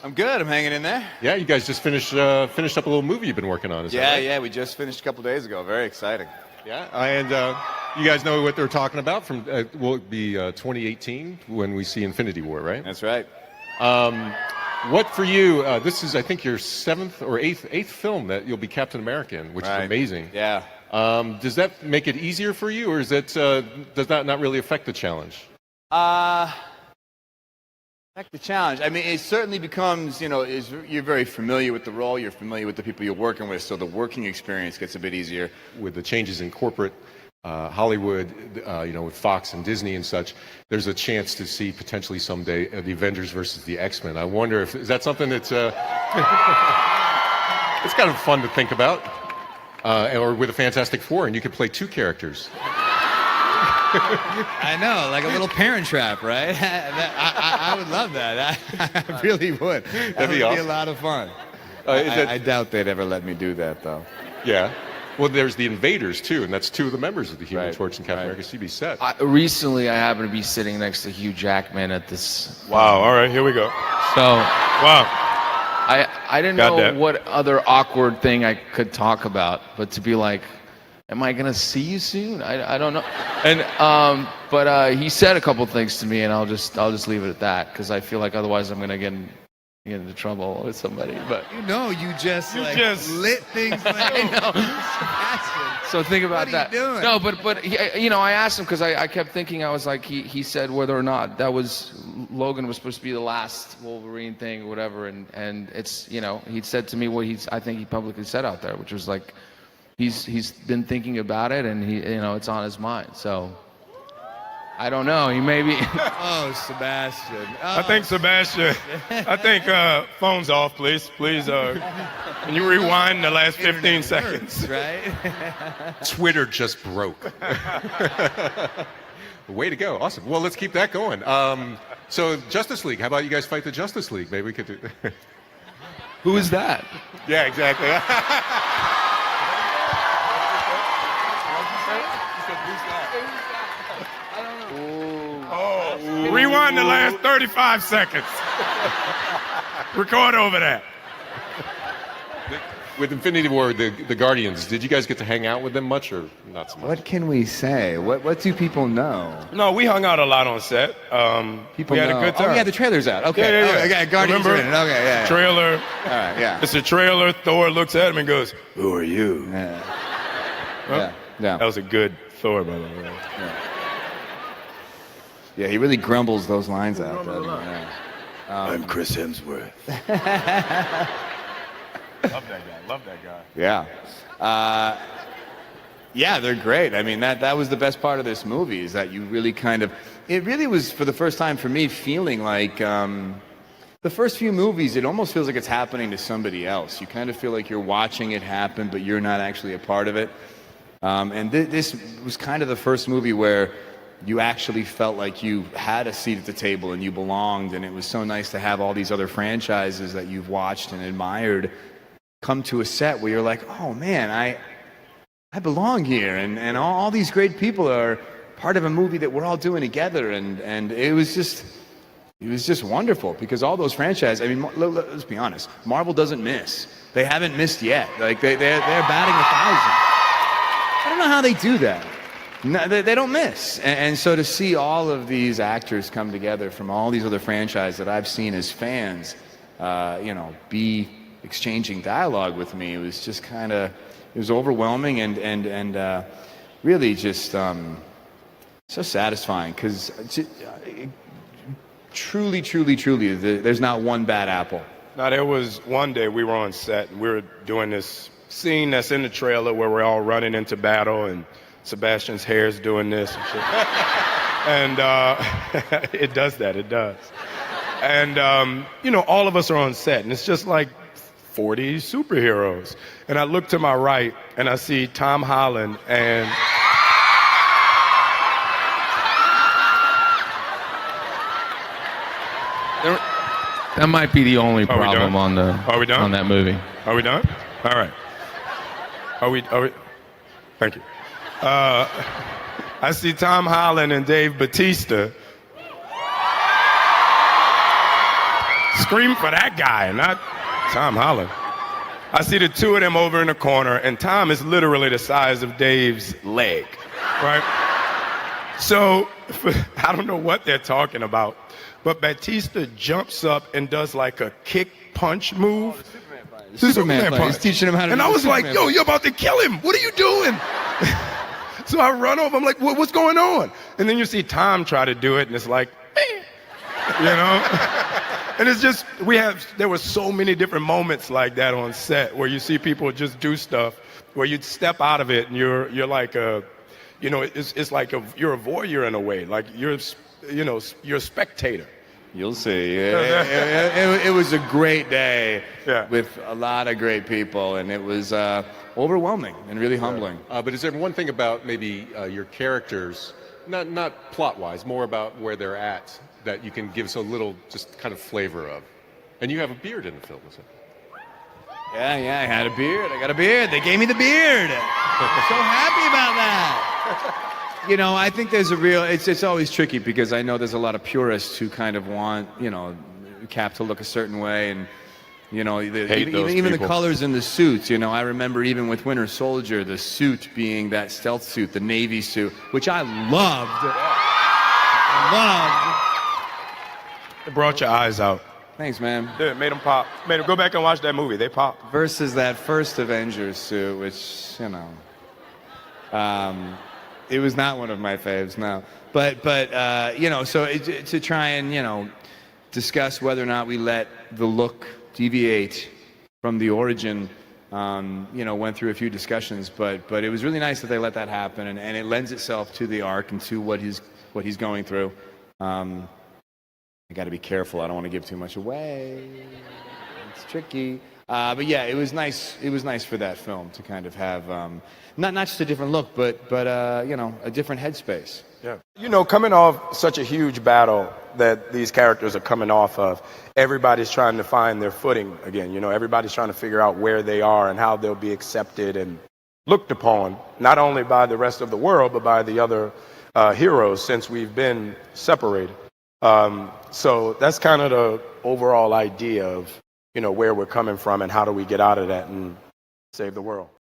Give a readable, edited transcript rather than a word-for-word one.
I'm good. I'm hanging in there. Yeah, you guys just finished up a little movie you've been working on. Is that right? Yeah. We just finished a couple days ago. Very exciting. Yeah, and you guys know what they're talking about from, will it be 2018 when we see Infinity War, right? That's right. What for you, this is, I think, your seventh or eighth film that you'll be Captain America in, which is amazing. Yeah. Does that make it easier for you, or is it, does that not really affect the challenge? Affect the challenge. I mean, it certainly becomes, you're very familiar with the role. You're familiar with the people you're working with, so the working experience gets a bit easier. With the changes in corporate Hollywood, with Fox and Disney and such, there's a chance to see potentially someday the Avengers versus the X-Men. I wonder is that something that's it's kind of fun to think about, or with a Fantastic Four, and you could play two characters. I know, like a little Parent Trap, right? I would love that. I really would. That'd be awesome. Be a lot of fun. I doubt they'd ever let me do that, though. Yeah. Well, there's the Invaders, too, and that's two of the members of the Human Torch and Captain America CB set. Recently, I happened to be sitting next to Hugh Jackman at this... Wow, all right, here we go. So... Wow. I didn't know what other awkward thing I could talk about, but to be like, am I going to see you soon? I don't know. And but he said a couple things to me, and I'll just leave it at that, because I feel like otherwise I'm going to get into trouble with somebody. But you just lit things like I know. So think about that. What are you doing? No, but he, I asked him because I kept thinking, I was like, he said whether or not Logan was supposed to be the last Wolverine thing or whatever, and it's he said to me what I think he publicly said out there, which was like he's been thinking about it, and it's on his mind. So I don't know. He may be. Oh, Sebastian. Oh. I think Sebastian. I think phone's off, please. Please, can you rewind the last 15 seconds? Right? Twitter just broke. Way to go! Awesome. Well, let's keep that going. So Justice League. How about you guys fight the Justice League? Maybe we could do. Who is that? Yeah, exactly. Rewind the last 35 seconds. Record over that. With Infinity War, the Guardians, did you guys get to hang out with them much, or not so much? What can we say? What do people know? No, we hung out a lot on set. People we had know. a good time. Oh, yeah, the trailer's out. Okay. Yeah. Oh, okay, Guardians are in it. Okay, yeah. Trailer. All right, yeah. It's a trailer. Thor looks at him and goes, "Who are you?" Yeah. Huh? Yeah. That was a good Thor, by the way. Yeah, he really grumbles those lines out. I'm Chris Hemsworth. Love that guy. Yeah. Yeah, they're great. I mean, that was the best part of this movie, is that you really it really was, for the first time for me, feeling like the first few movies, it almost feels like it's happening to somebody else. You kind of feel like you're watching it happen, but you're not actually a part of it. And this was kind of the first movie where you actually felt like you had a seat at the table and you belonged, and it was so nice to have all these other franchises that you've watched and admired come to a set where you're like, oh man, I belong here, and all these great people are part of a movie that we're all doing together, and it was just wonderful, because all those franchises, I mean, let's be honest, Marvel doesn't miss. They haven't missed yet. Like they're batting 1,000. I don't know how they do that. No, they don't miss. And so to see all of these actors come together from all these other franchises that I've seen as fans, be exchanging dialogue with me, it was just it was overwhelming and really just so satisfying, because truly, there's not one bad apple. Now, there was one day we were on set, and we were doing this scene that's in the trailer where we're all running into battle, and Sebastian's hair's doing this and shit. And it does. And, all of us are on set, and it's just like 40 superheroes. And I look to my right, and I see Tom Holland and... That might be the only problem on that movie. Are we done? All right. Are we? Thank you. I see Tom Holland and Dave Bautista scream for that guy, not Tom Holland. I see the two of them over in the corner, and Tom is literally the size of Dave's leg, right? So I don't know what they're talking about, but Batista jumps up and does like a kick punch move. Superman punch. He's teaching him how to And do I the was like, Superman yo, you're about to kill him. What are you doing? So I run over. I'm like, what's going on? And then you see Tom try to do it, and it's like, you know? And it's just, there were so many different moments like that on set where you see people just do stuff where you step out of it and you're like it's like you're a voyeur in a way. Like you're a spectator. You'll see. It was a great day with a lot of great people, and it was overwhelming and really humbling. But is there one thing about maybe your characters, not plot-wise, more about where they're at, that you can give us a little just kind of flavor of? And you have a beard in the film, isn't it? Yeah, I had a beard. I got a beard. They gave me the beard. I'm so happy about that. You know, I think there's it's always tricky because I know there's a lot of purists who kind of want, Cap to look a certain way, and even the colors in the suits. I remember even with Winter Soldier, the suit being that stealth suit, the navy suit, which I loved. It brought your eyes out. Thanks, man. Yeah, it made them pop. Made them go back and watch that movie. They popped. Versus that first Avengers suit, which, it was not one of my faves, no. But so to try and, discuss whether or not we let the look deviate from the origin, went through a few discussions, but it was really nice that they let that happen, and it lends itself to the arc and to what he's going through. I got to be careful. I don't want to give too much away. It's tricky. But yeah, it was nice. It was nice for that film to kind of have not just a different look, but a different headspace. Yeah. Coming off such a huge battle that these characters are coming off of, everybody's trying to find their footing again. Everybody's trying to figure out where they are and how they'll be accepted and looked upon, not only by the rest of the world, but by the other heroes since we've been separated. So that's kind of the overall idea of, where we're coming from and how do we get out of that and save the world.